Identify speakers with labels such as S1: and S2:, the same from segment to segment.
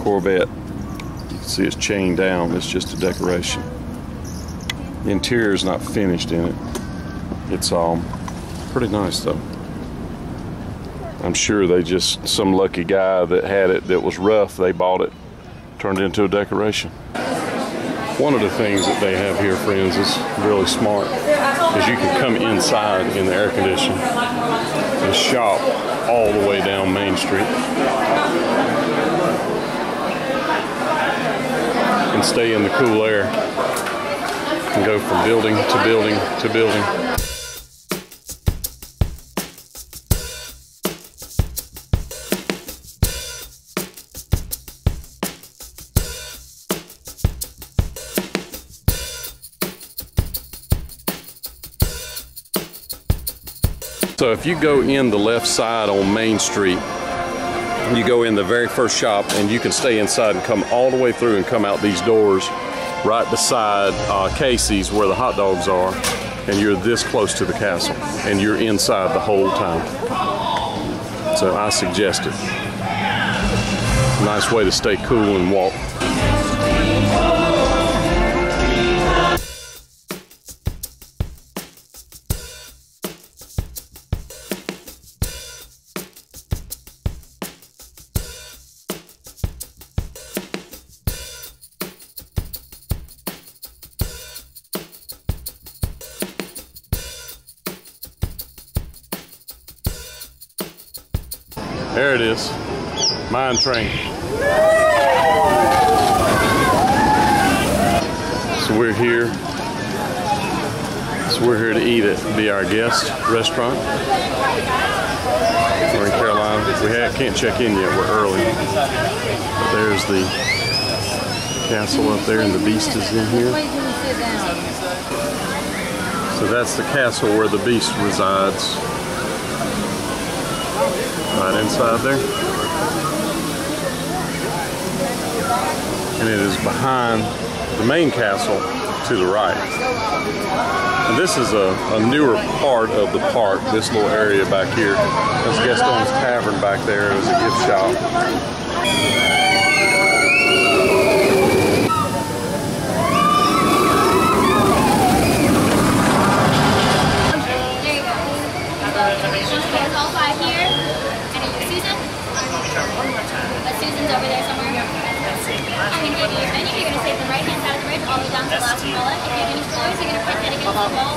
S1: Corvette. You can see it's chained down. It's just a decoration. The interior is not finished in it. It's pretty nice though. I'm sure they just, some lucky guy that had it that was rough, they bought it, turned it into a decoration. One of the things that they have here, friends, is really smart, is you can come inside in the air conditioning and shop all the way down Main Street and stay in the cool air and go from building to building to building. So if you go in the left side on Main Street, you go in the very first shop and you can stay inside and come all the way through and come out these doors right beside Casey's where the hot dogs are, and you're this close to the castle and you're inside the whole time. So I suggest it. Nice way to stay cool and walk. There it is, mine train. So we're here. To eat at Be Our Guest restaurant. We're in Carolina. Can't check in yet. We're early. But there's the castle up there, and the Beast is in here. So that's the castle where the Beast resides. Right inside there. And it is behind the main castle to the right. And this is a newer part of the park, this little area back here. There's Gaston's Tavern back there. It was a gift shop.
S2: Susan's over there somewhere. I'm going to give you your menu. You're going to take the right-hand side of the bridge all the way down to the last umbrella. If you have any floors, you're going to print that against the wall.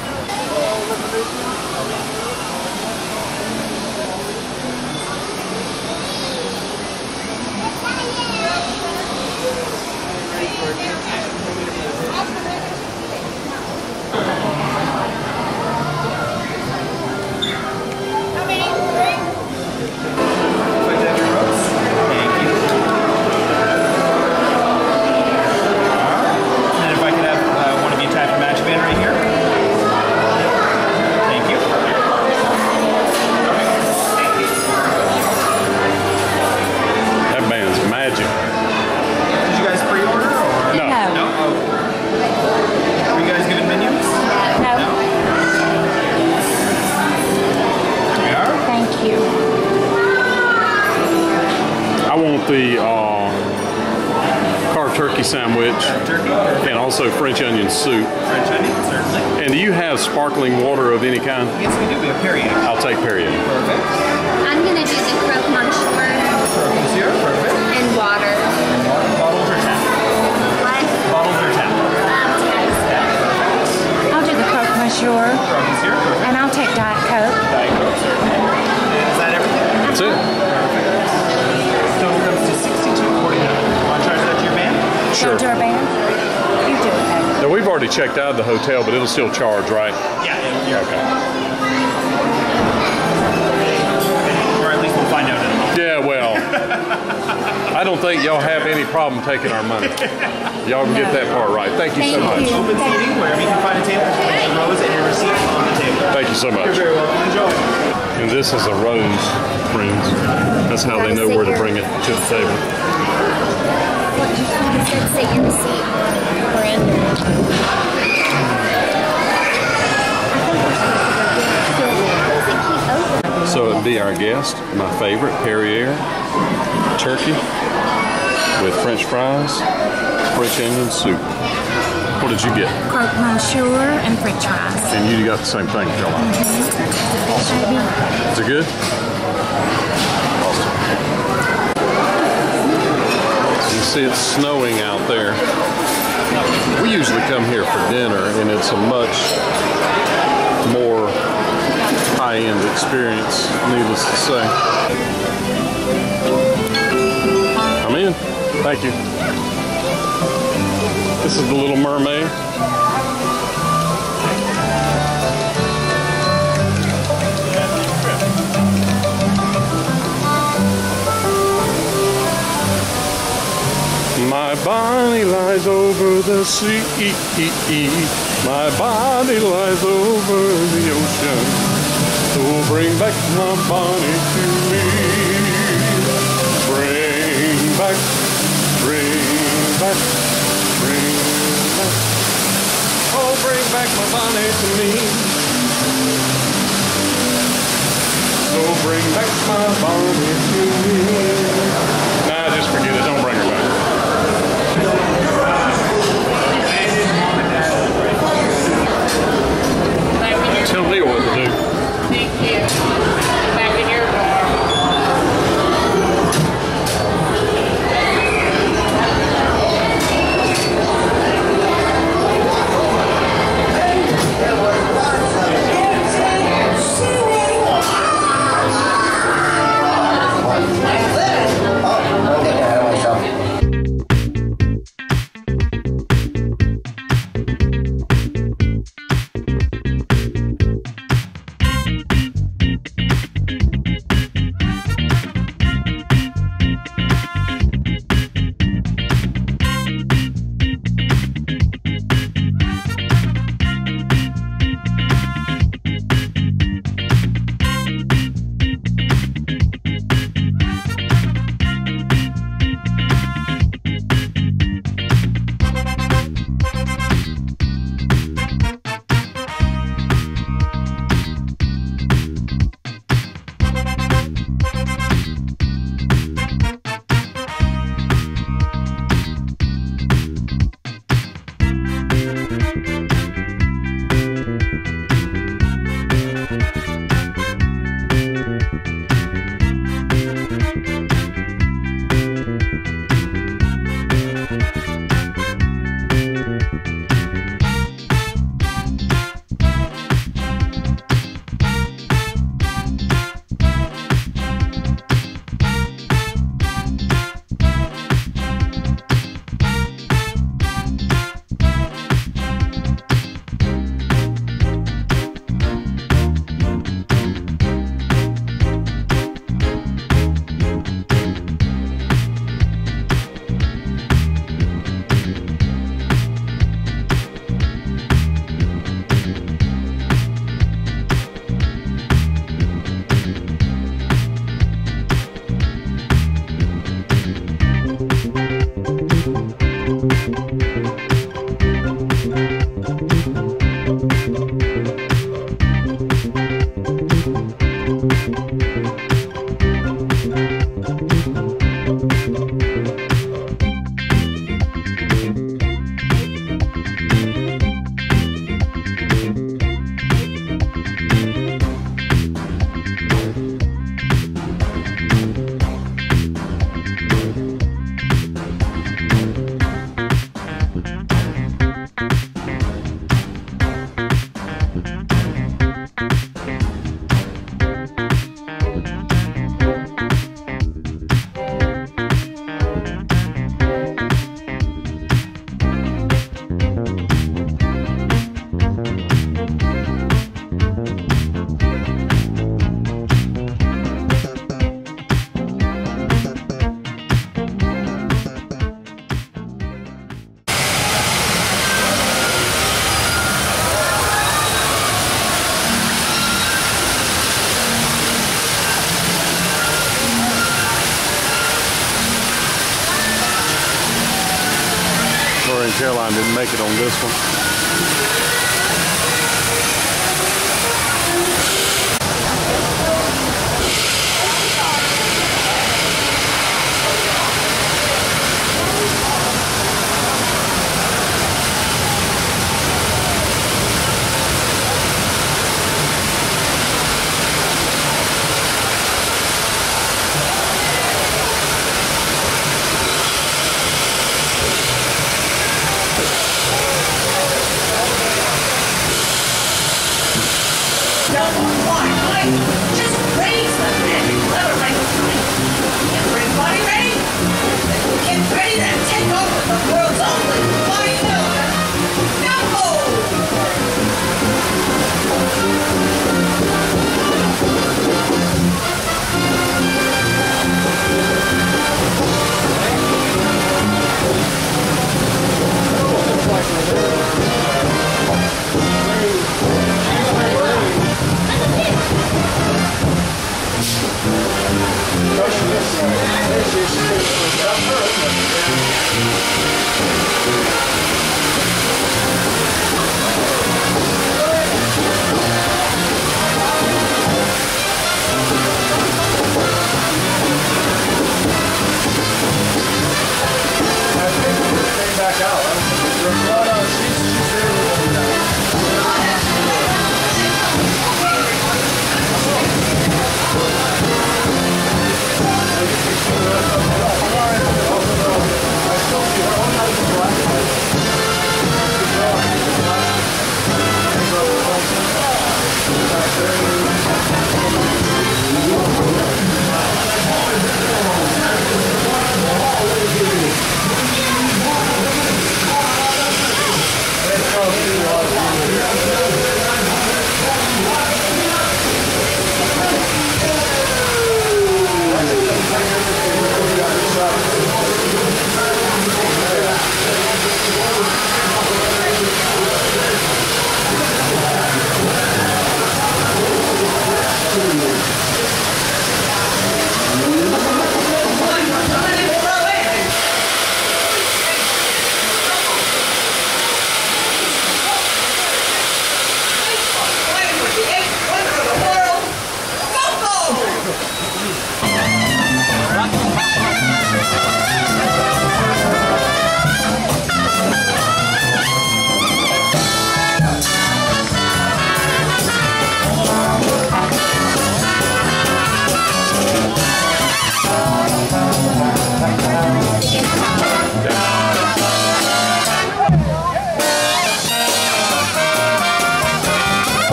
S1: The carved turkey sandwich and also French onion soup.
S3: French onion, certainly.
S1: And do you have sparkling water of any kind?
S3: Yes, we do. We have Perrier.
S1: I'll take Perrier.
S3: Perfect.
S2: I'm going to do the croque monsieur.
S3: Croque monsieur, perfect.
S2: And water.
S3: Bottles or tap?
S2: What?
S3: Bottles or tap?
S2: Perfect.
S4: I'll do the croque monsieur.
S3: Croque monsieur, perfect.
S4: And I'll take Diet Coke.
S3: Diet Coke, certainly. And is that everything?
S1: That's it.
S3: Total comes to $62.49. Want to charge that to your band?
S1: Sure.
S4: To our band. You do it, baby.
S1: Now, we've already checked out of the hotel, but it'll still charge, right?
S3: Yeah, you're
S1: okay.
S3: Or at least we'll find out in a moment.
S1: Yeah, well, I don't think y'all have any problem taking our money. Y'all can get that part right. Thank you so much.
S3: Open seating, wherever you can find a table, place your rose and your receipt on the table.
S1: Thank you so much.
S3: You're very welcome. Enjoy.
S1: And this is a rose, friends. That's how they know where to bring it to the table.
S2: What did you said? Sit your receipt. We're in.
S1: So it'd Be Our Guest, my favorite, Perrier, turkey, with French fries, French onion soup. What did you get?
S4: Croque monsieur and French fries.
S1: And you got the same thing, Caroline. Is it good? Awesome. You see it's snowing out there. We usually come here for dinner, and it's a much more high-end experience, needless to say. I'm in. Thank you. This is the Little Mermaid. My body lies over the sea. My body lies over the ocean. So bring back my body to me. Bring back, bring back, bring back. Oh, bring back my body to me. So bring back my body to me. Nah, just forget it. Don't bring her back. Tell Leo what to do.
S5: Thank you. Back in your car.
S1: Caroline didn't make it on this one.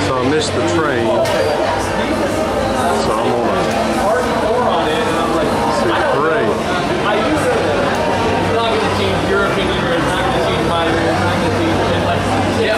S1: So I missed the train. So I'm on a parade.
S6: It's not going to change your opinion, or it's not going to change mine, or it's not going to change it. Like, yeah.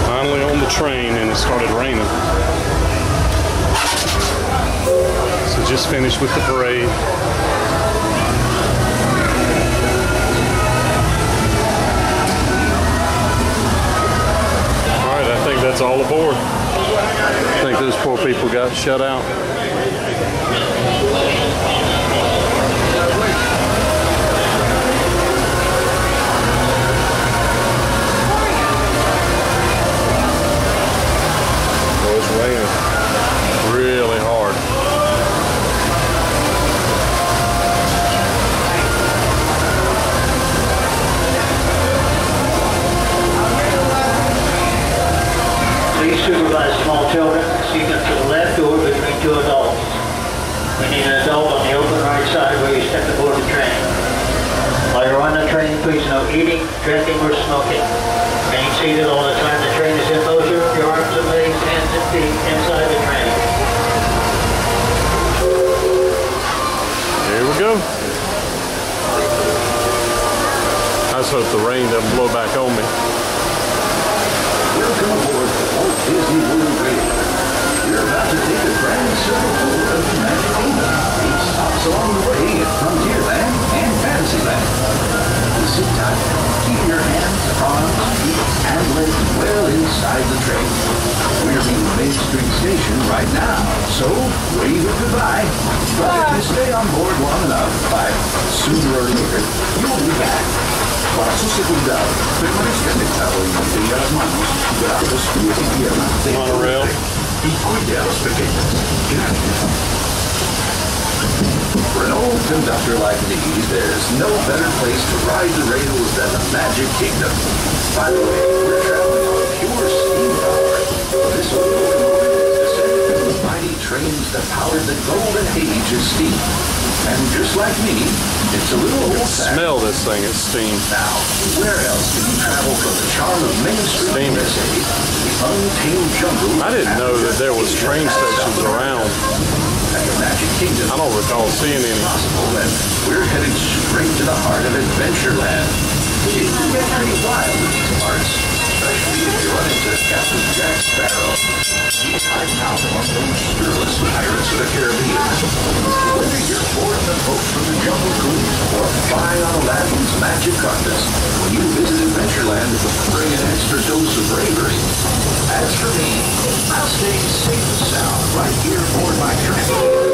S1: Finally on the train, and it started raining. So just finished with the parade. Alright, I think that's all aboard. I think those poor people got shut out. Raining really hard.
S7: Please supervise small children seated to the left door between two adults. We need an adult on the open right side where you step aboard the train. While you're on the train, please no eating, drinking, or smoking. Remain seated all the time the train is in motion. Your arms and legs, hands and feet inside the train.
S1: Here we go. I just hope the rain doesn't blow back on me.
S8: Welcome aboard the Walt Disney World Radio. You're about to take a grand circle tour of the Magic Kingdom. 8 stops along the way at Frontierland and Fantasyland. Sit tight, keep your hands, arms, feet, and legs well inside the train. We're in Main Street Station right now, so wave it goodbye. But if you stay on board long enough, sooner or later, you'll be back. Para su seguridad, permanezcan sentados y mantenga las manos bajo los pies y piernas dentro del tren. Y cuide a los pequeños. Gracias. For an old conductor like me, there's no better place to ride the rails than the Magic Kingdom. By the way, we're traveling on pure steam power. This locomotive is descended from the mighty trains that powered the golden age of steam. And just like me, it's a little old-fashioned.
S1: Smell this thing, it's steam.
S8: Now, where else can you travel from the charm of Main Street, USA, the untamed jungle?
S1: I didn't know that there was train stations around.
S8: At the Magic Kingdom,
S1: I don't recall seeing any.
S8: Possible, and we're headed straight to the heart of Adventureland. It can get pretty wild in these parts, especially if you run into Captain Jack Sparrow. He's hiding out among those fearless pirates of the Caribbean. Whether you're boarding a boat from the Jungle Cruise or flying on Aladdin's magic carpet, when you visit Adventureland, bring an extra dose of bravery. As for me, I'll stay safe and sound right here aboard my train.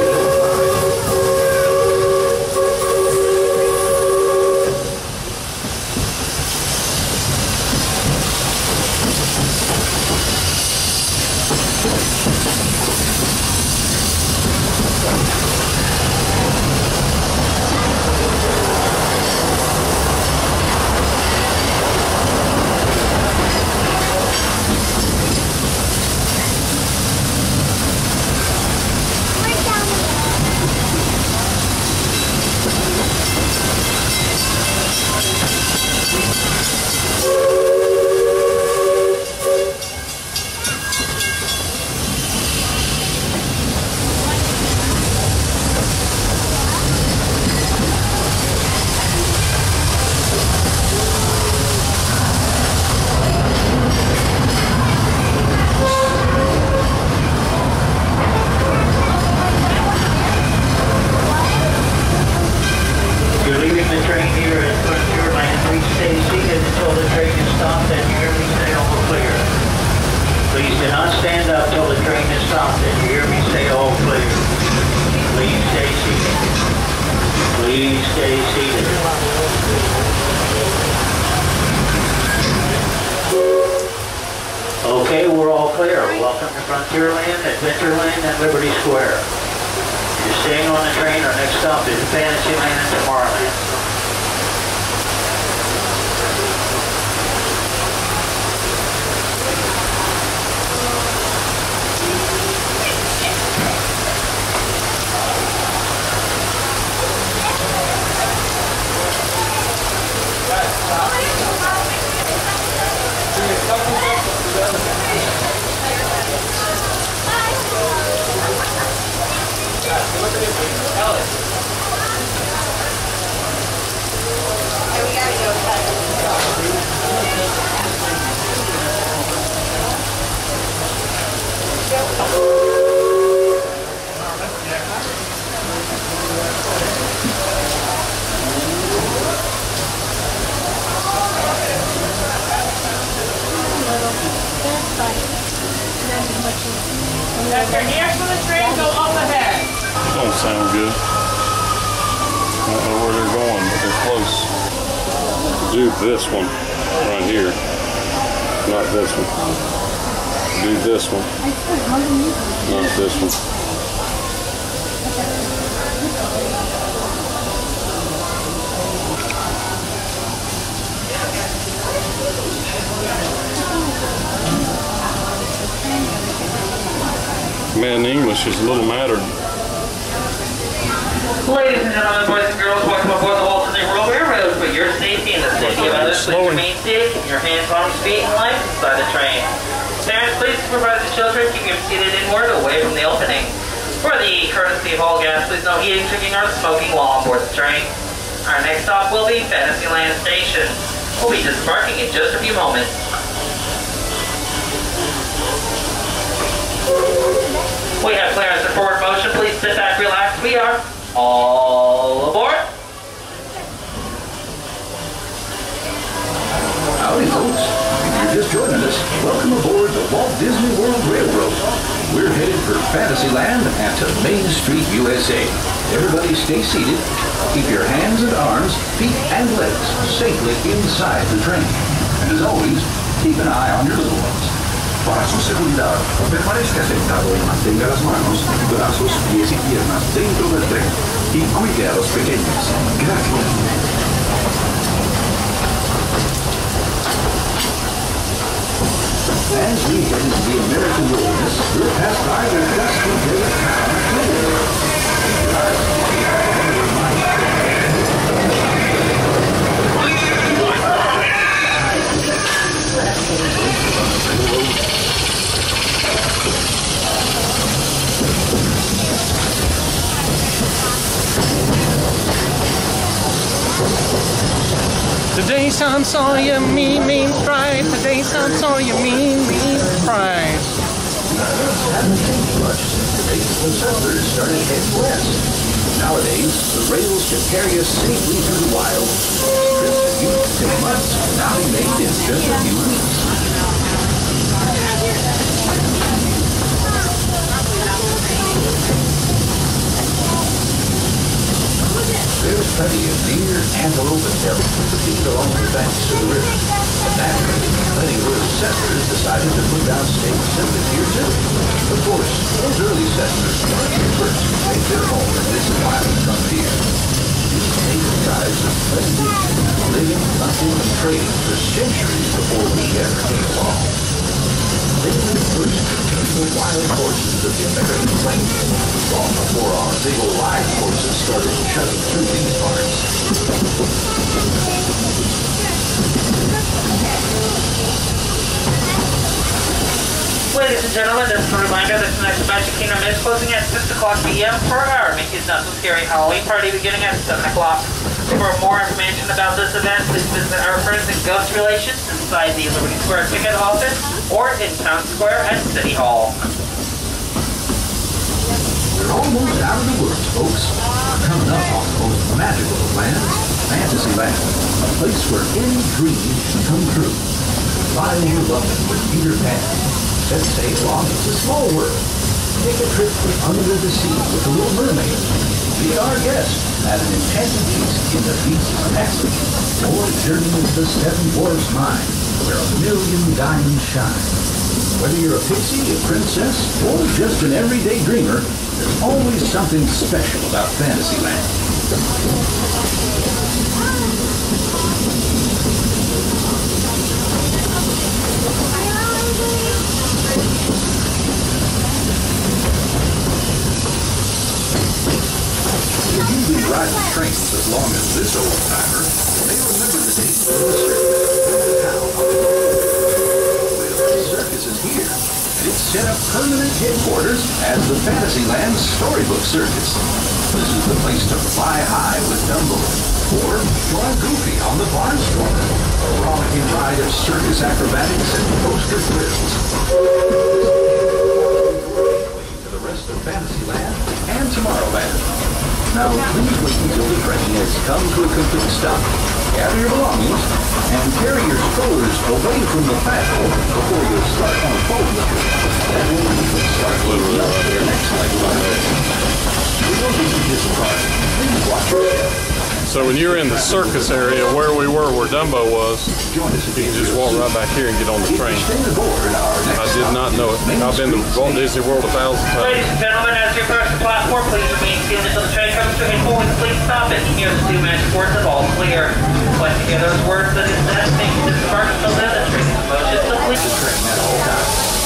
S8: Okay, we're all clear. Welcome to Frontierland, Adventureland, and Liberty Square. You're staying on the train. Our next stop is Fantasyland and Tomorrowland.
S5: As you're near to the train, go up ahead.
S1: Don't sound good. I don't know where they're going, but they're close. Do this one right here. Not this one. Do this one. Not this one. Man, English is a little mattered.
S6: Ladies and gentlemen, boys and girls, welcome aboard the Walt Disney World Railroad for your safety and the safety of others. Please remain safe, keep your hands, arms, feet, and legs inside the train. Parents, please supervise the children, keep them seated inward, away from the opening. For the courtesy of all guests, please no eating, drinking, or smoking while on board the train. Our next stop will be Fantasyland Station. We'll be disembarking in just a few moments. We have clearance for forward motion. Please sit back, relax. We are all aboard.
S8: Howdy, folks. If you're just joining us, welcome aboard the Walt Disney World Railroad. We're headed for Fantasyland and to Main Street, USA. Everybody stay seated. Keep your hands and arms, feet and legs safely inside the train. And as always, keep an eye on your little ones. Para su seguridad, permanezca sentado y mantenga las manos, brazos, pies y piernas dentro del tren. Y cuide a los pequeños. Gracias. As we head into the American wilderness, we're passed by the dusty gray town of
S3: Today son saw you mean sprite. Today son saw you mean sprite.
S8: roads haven't changed much since the days when settlers started heading west. Nowadays, the rails can carry us safely through the wild. Trips that used to take months can now be made in just a few weeks. There's plenty of deer, antelope, and elk to feed along the banks of the river. And naturally, many little settlers decided to put down stakes and live here too. Of course, those early settlers weren't the first to make their home in this wild frontier. These native tribes of plantation, living, hunting, and trading for centuries before we ever came along. They lived first the wild horses of the American plains, long before our big old live horses started chugging through these parts.
S6: Ladies and gentlemen, this is a reminder that tonight's Magic Kingdom is closing at 6 o'clock p.m. for our Mickey's Not So Scary Halloween party beginning at 7 o'clock. For more information about this event, please visit our friends in Ghost Relations inside the Liberty Square ticket office or in Town Square at City Hall.
S8: We're almost out of the woods, folks. We're coming up on the most magical of lands, Fantasyland, a place where any dream can come true. Fly over London with Peter Pan. Let's say along it's a small world. Take a trip under the sea with the Little Mermaid. Be our guest at an enchanted feast in the Feast Passage. Or journey into the Seven Dwarfs Mine, where 1,000,000 diamonds shine. Whether you're a pixie, a princess, or just an everyday dreamer, there's always something special about Fantasyland. If you've been riding trains as long as this old-timer, they remember the date when the circus is here, and it's set up permanent headquarters as the Fantasyland Storybook Circus. This is the place to fly high with Dumbo, or join Goofy on the Barnstormer, a rollicking ride of circus acrobatics and coaster thrills. To the rest of Fantasyland and Tomorrowland. Now, please wait until the train has come to a complete stop. Gather your belongings and carry your strollers away from the platform before you start on a boat. That way you can start loading up your next leg ride. We don't need to discard. Please watch your step.
S1: So when you're in the circus area where we were, where Dumbo was, you can just walk right back here and get on the train. I did not know it. I've been to Walt Disney World 1,000 times.
S6: Ladies and gentlemen, as you approach the platform, please remain seated until the train comes to a full and please stop it and hear the two magic words of all clear. Once you hear those words, then it's that thing to disembark until then the train is motion to please.
S8: The train at all times.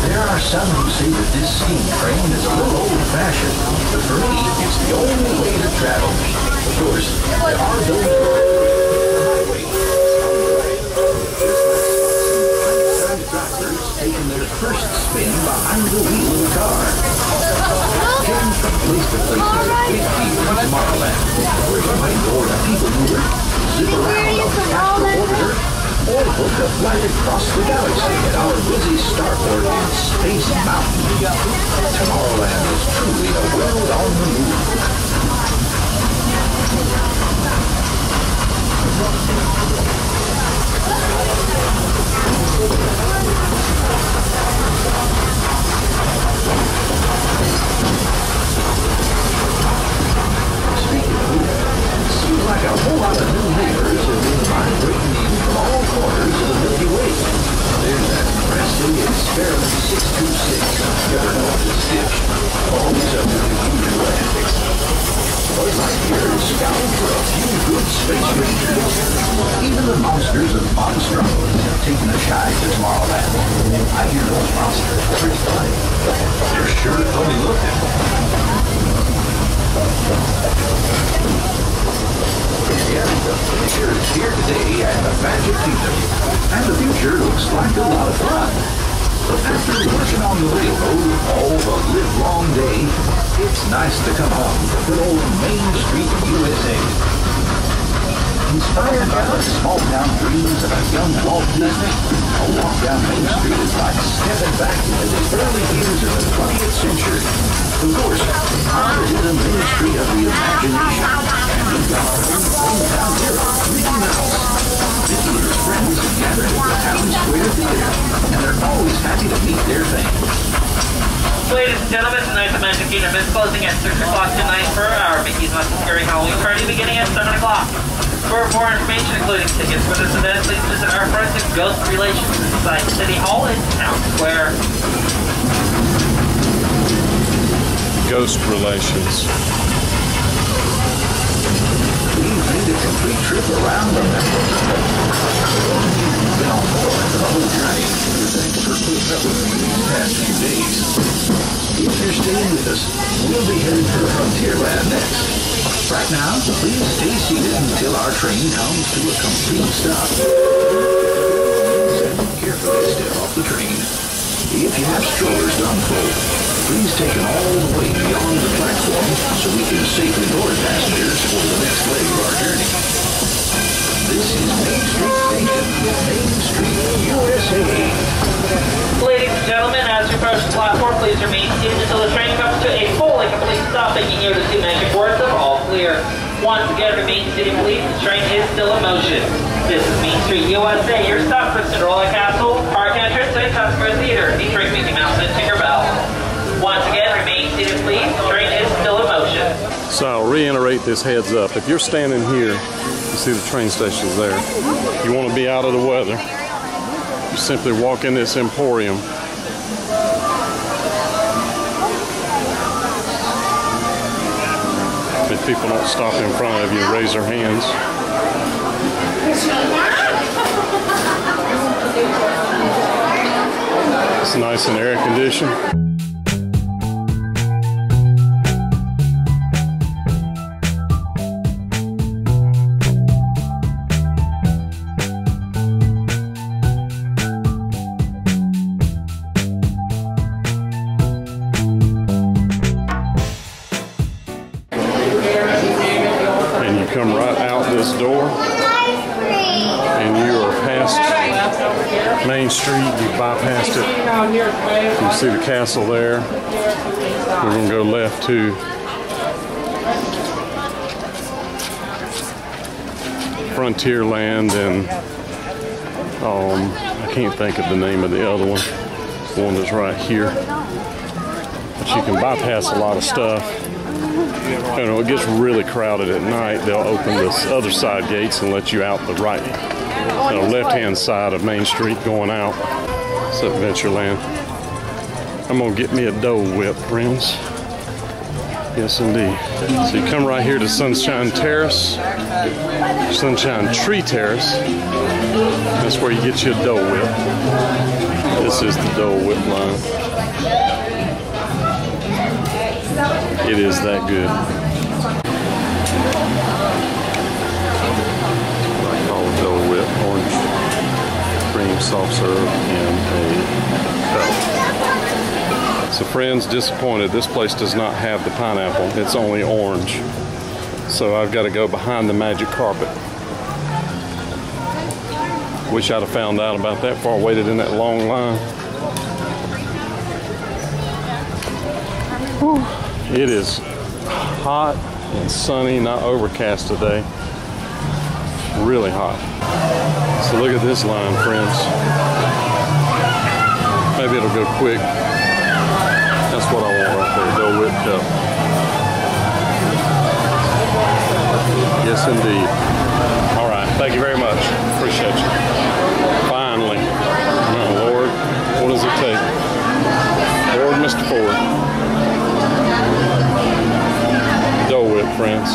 S8: There are some who say that this steam train is a little old-fashioned, but for me, it's the only way to travel. Of course, there are those drivers taking their first spin behind the wheel of a car. Taken from place to place is a big deal in Tomorrowland, where you might board a people mover, zip around on the Astro Orbiter, or book a flight across the galaxy at our busy starport in Space Mountain. Tomorrowland is truly a world on the move. Speaking of who, it seems like a whole lot of new neighbors have been migrating in from all corners of the Milky Way. There's that interesting Experiment 626, never know if it's ditched, always up to the usual antics. Boys like here is scouting for a few good space rangers. Even the monsters of Monstrons have taken a shy to Tomorrowland. I hear those monsters are pretty funny. They're sure funny looking. Yeah, the future is here today at the Magic Kingdom, and the future looks like a lot of fun. After working on the railroad all the live-long day, it's nice to come home to good old Main Street, USA. Inspired by the small-town dreams of a young Walt Disney, a walk down Main Street is like stepping back into the early years of the 20th century. Of course, ours is a Main Street of the imagination, and we've got our own hometown hero, Mickey Mouse. Mickey and his friends have gathered at the Town Square Theater, and they're always happy to meet their fans.
S6: Ladies and gentlemen, tonight the Magic Kingdom is closing at 6 o'clock tonight for our Mickey's Not So Scary Halloween party beginning at 7 o'clock. For more information, including tickets for this event, please visit our friends at Ghost Relations inside City Hall in Town Square.
S1: Ghost Relations.
S8: We've made a complete trip around the network. You've been on board for the whole journey. Thanks for putting up with me these past few days. If you're staying with us, we'll be headed for Frontierland next. Right now, please stay seated until our train comes to a complete stop. Carefully step off the train. If you have strollers to unfold, please take them all the way beyond the platform so we can safely board passengers for the next leg of our journey. This is Main Street Station, Main Street, USA.
S6: Ladies and gentlemen, as you approach the platform, please remain seated until the train comes to a fully complete stop and you hear the two magic words of all clear. Once again, remain seated, please. The train is still in motion. This is Main Street, USA. Your stop for Cinderella Castle, Park Entrance, and Town Square Theater, featuring Mickey Mouse and Tinkerbell. Once again, remain seated, please. The train is still in motion.
S1: So I'll reiterate this heads up. If you're standing here, you see the train station's there. You want to be out of the weather. You simply walk in this emporium. If people don't stop in front of you and raise their hands. It's nice and air conditioned. Come right out this door and you are past Main Street. You bypassed it. You see the castle there. We're going to go left to Frontierland and I can't think of the name of the other one. The one that's right here. But you can bypass a lot of stuff. You know, it gets really crowded at night. They'll open this other side gates and let you out the right, left-hand side of Main Street going out. It's Adventureland. I'm gonna get me a Dole Whip, friends. Yes, indeed. So you come right here to Sunshine Terrace, Sunshine Tree Terrace. That's where you get you a Dole Whip. This is the Dole Whip line. It is that good. I call it Dole Whip, orange cream, soft serve, and a cup. So friends, disappointed. This place does not have the pineapple. It's only orange. So I've got to go behind the magic carpet. Wish I'd have found out about that before I waited in that long line. Whew. It is hot and sunny, not overcast today. Really hot. So look at this line, friends. Maybe it'll go quick. That's what I want right there, Dole Whip cup. Yes, indeed. All right, thank you very much. Appreciate you. Finally. Oh, Lord, what does it take? Lord, Mr. Ford. Dole Whip, friends.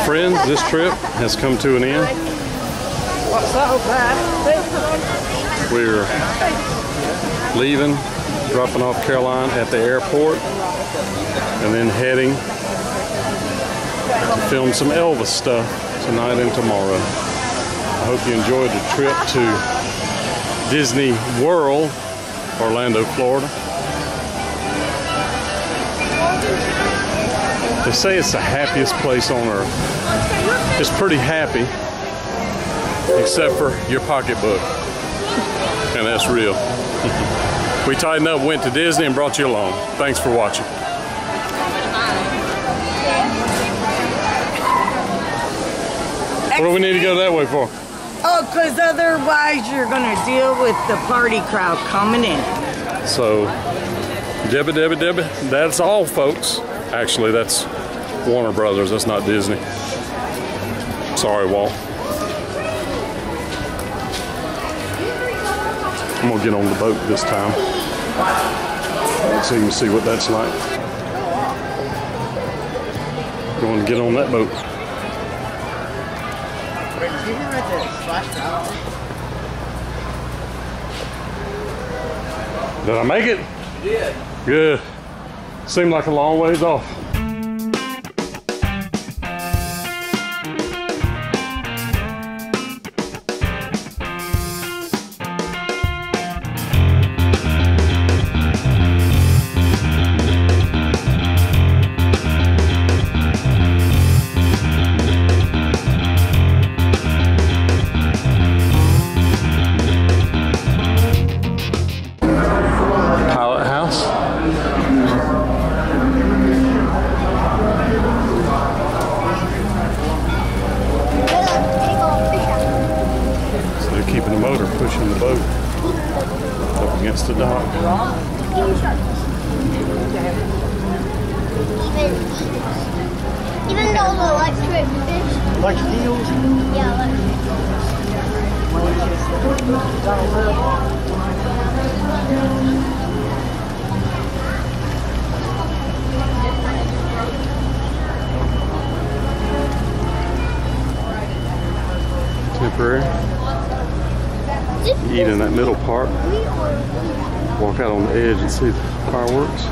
S1: Friends, this trip has come to an end. We're leaving, dropping off Caroline at the airport, and then heading to film some Elvis stuff tonight and tomorrow. I hope you enjoyed the trip to Disney World, Orlando, Florida. They say it's the happiest place on earth. It's pretty happy, except for your pocketbook. And that's real. We tightened up, went to Disney, and brought you along. Thanks for watching. What do we need to go that way for?
S9: Oh, because otherwise you're going to deal with the party crowd coming in.
S1: So, Debbie, that's all, folks. Actually, that's Warner Brothers. That's not Disney. Sorry, Walt. I'm going to get on the boat this time so you can see what that's like. Going to get on that boat. Did I make it? You did. Good. Seemed like a long ways off. Keeping the motor, pushing the boat up against the dock.
S2: Even those electric fish.
S7: Electric eels?
S2: Yeah,
S1: Temporary. Eat in that middle part. Walk out on the edge and see the fireworks.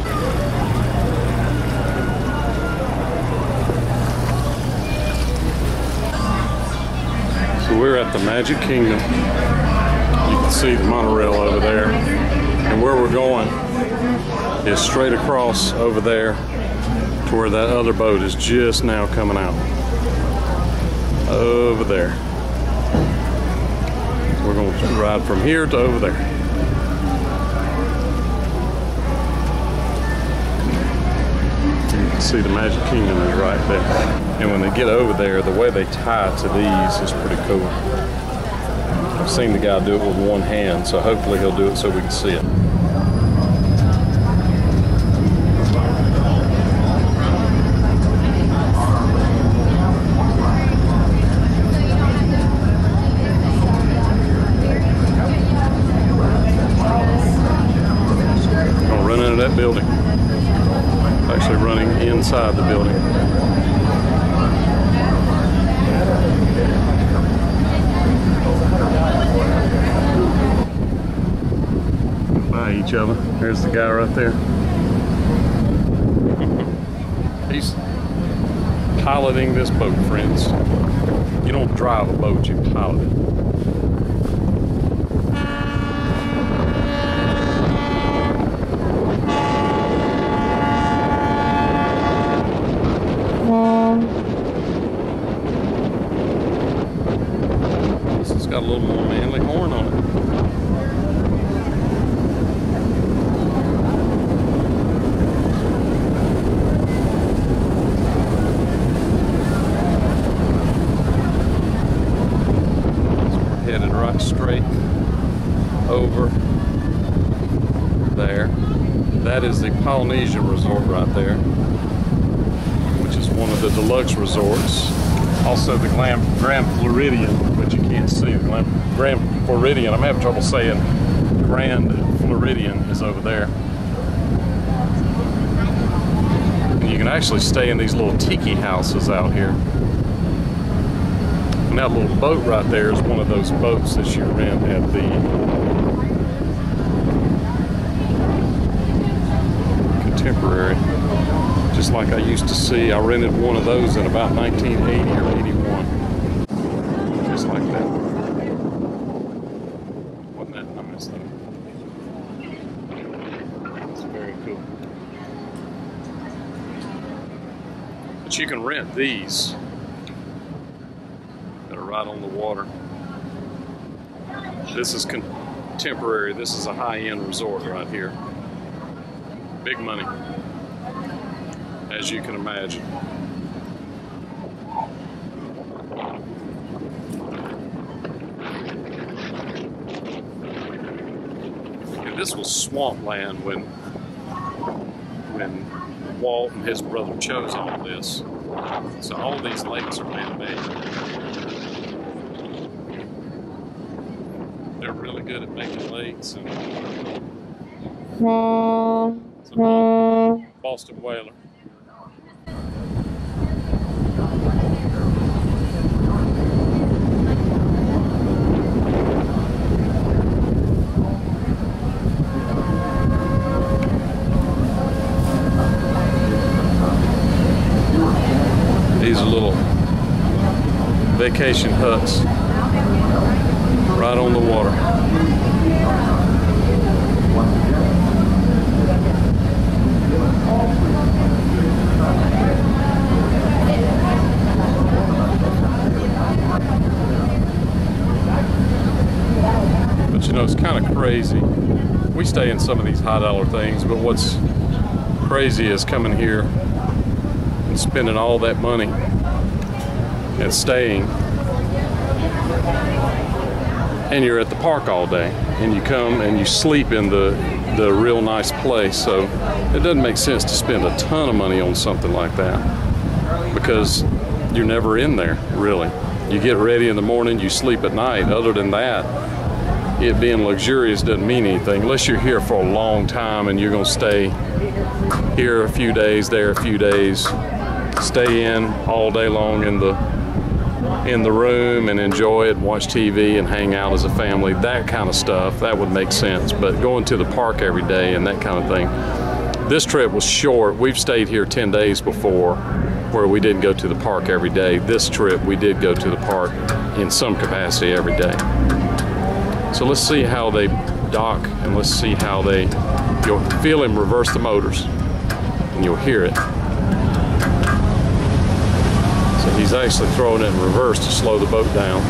S1: So we're at the Magic Kingdom. You can see the monorail over there. And where we're going is straight across over there to where that other boat is just now coming out. Over there. We're going to ride from here to over there. You can see the Magic Kingdom is right there. And when they get over there, the way they tie to these is pretty cool. I've seen the guy do it with one hand, so hopefully he'll do it so we can see it. That building. Actually running inside the building. By each other. There's the guy right there. He's piloting this boat, friends. You don't drive a boat, you pilot it. Got a little more manly horn on it. So we're headed right straight over there. That is the Polynesia Resort right there, which is one of the deluxe resorts. Also the Grand Floridian, which you can't see. The Grand Floridian, I'm having trouble saying Grand Floridian, is over there. And you can actually stay in these little tiki houses out here. And that little boat right there is one of those boats that you rent at the Contemporary. Just like I used to see. I rented one of those in about 1980 or 81. Just like that. Wasn't that nice though? It's very cool. But you can rent these that are right on the water. This is Contemporary. This is a high-end resort right here. Big money, as you can imagine. And this was swampland when Walt and his brother chose all this. So all these lakes are man-made. They're really good at making lakes. And it's a Boston Whaler. These are little vacation huts right on the water. But you know, it's kind of crazy. We stay in some of these high dollar things, but what's crazy is coming here and spending all that money and staying, and you're at the park all day, and you come and you sleep in the real nice place. So it doesn't make sense to spend a ton of money on something like that, because you're never in there, really. You get ready in the morning, you sleep at night. Other than that, it being luxurious doesn't mean anything, unless you're here for a long time and you're gonna stay here a few days, there a few days, stay in all day long in the room and enjoy it, watch TV and hang out as a family. That kind of stuff, that would make sense. But going to the park every day and that kind of thing. This trip was short. We've stayed here 10 days before where we didn't go to the park every day. This trip we did go to the park in some capacity every day. So let's see how they dock, and let's see how you'll feel him reverse the motors and you'll hear it. So he's actually throwing it in reverse to slow the boat down.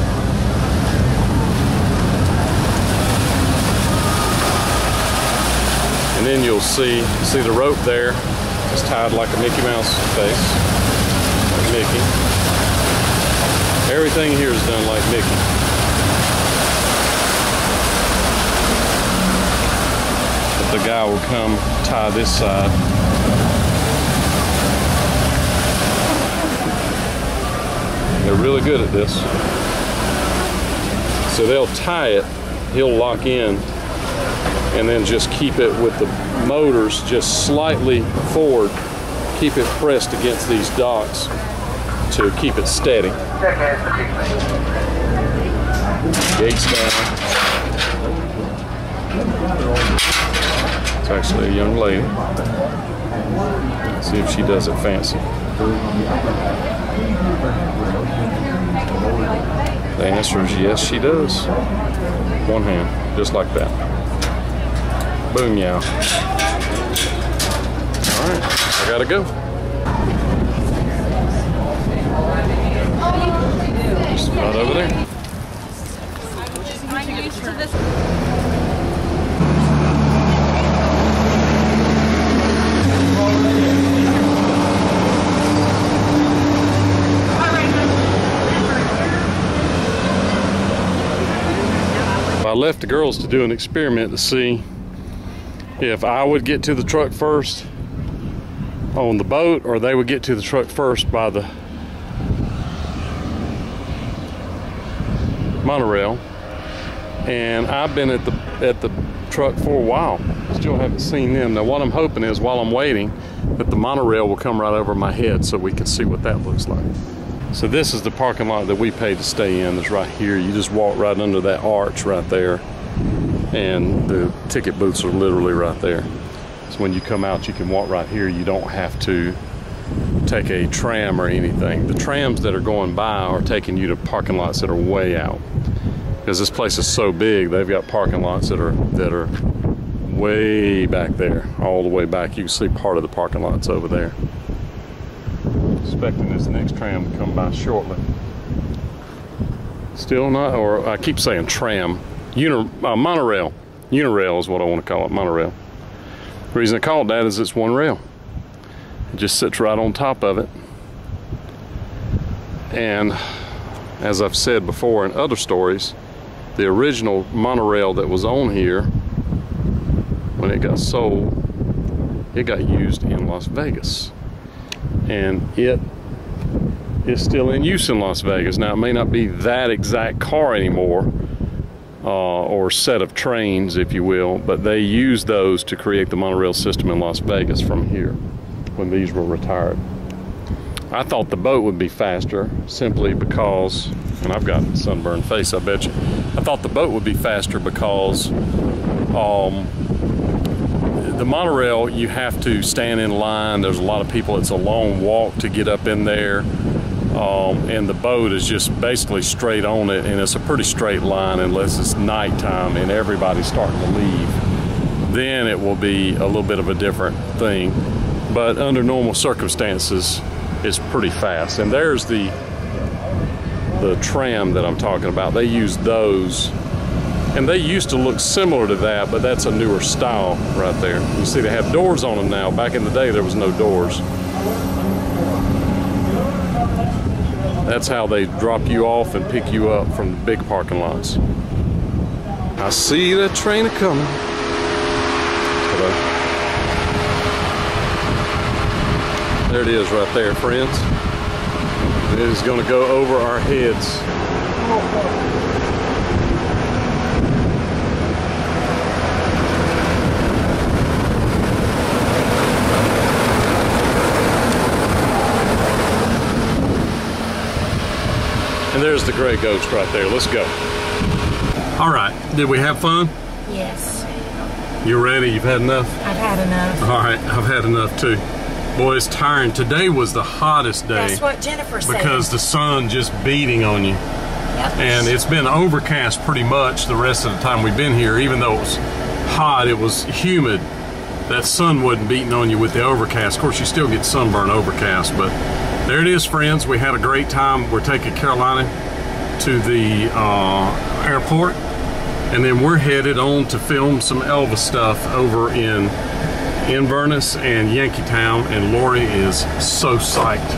S1: And then you'll see the rope there. It's tied like a Mickey Mouse face, like Mickey. Everything here is done like Mickey. But the guy will come tie this side. They're really good at this. So they'll tie it, he'll lock in, and then just keep it with the motors just slightly forward, keep it pressed against these docks to keep it steady. Gates down. It's actually a young lady. Let's see if she does it fancy. The answer is yes, she does. One hand, just like that. Boom, yeah. All right, I gotta go. Just right over there.
S5: I'm used to this.
S1: I left the girls to do an experiment to see if I would get to the truck first on the boat, or they would get to the truck first by the monorail. And I've been at the truck for a while. Still haven't seen them. Now what I'm hoping is, while I'm waiting, that the monorail will come right over my head so we can see what that looks like. So this is the parking lot that we paid to stay in. It's right here. You just walk right under that arch right there. And the ticket booths are literally right there. So when you come out, you can walk right here. You don't have to take a tram or anything. The trams that are going by are taking you to parking lots that are way out. Because this place is so big, they've got parking lots that are way back there, all the way back. You can see part of the parking lots over there. Expecting this next tram to come by shortly. Still not, or I keep saying tram. Monorail. Unirail is what I want to call it, monorail. The reason I call it that is it's one rail. It just sits right on top of it. And as I've said before in other stories, the original monorail that was on here, when it got sold, it got used in Las Vegas. And it is still in use in Las Vegas. Now, it may not be that exact car anymore, or set of trains, if you will, but they used those to create the monorail system in Las Vegas from here when these were retired. I thought the boat would be faster simply because, and I've got a sunburned face, I bet you. I thought the boat would be faster because the monorail, you have to stand in line. There's a lot of people. It's a long walk to get up in there. And the boat is just basically straight on it, and it's a pretty straight line unless it's nighttime and everybody's starting to leave. Then it will be a little bit of a different thing. But under normal circumstances, it's pretty fast. And there's the tram that I'm talking about. They use those, and they used to look similar to that, but that's a newer style right there. You see they have doors on them now. Back in the day, there was no doors. That's how they drop you off and pick you up from the big parking lots. I see that train coming. There it is right there, friends. It is going to go over our heads. And there's the gray ghost right there. Let's go. All right, did we have fun?
S4: Yes.
S1: You ready? You've had enough?
S4: I've had enough.
S1: All right, I've had enough too. Boy, it's tiring. Today was the hottest day.
S4: That's what Jennifer said.
S1: Because the sun just beating on you.
S4: Yep.
S1: And it's been overcast pretty much the rest of the time we've been here. Even though it was hot, it was humid. That sun wasn't beating on you with the overcast. Of course, you still get sunburn overcast, but there it is, friends. We had a great time. We're taking Carolina to the airport, and then we're headed on to film some Elvis stuff over in Inverness and Yankeetown, and Lori is so psyched.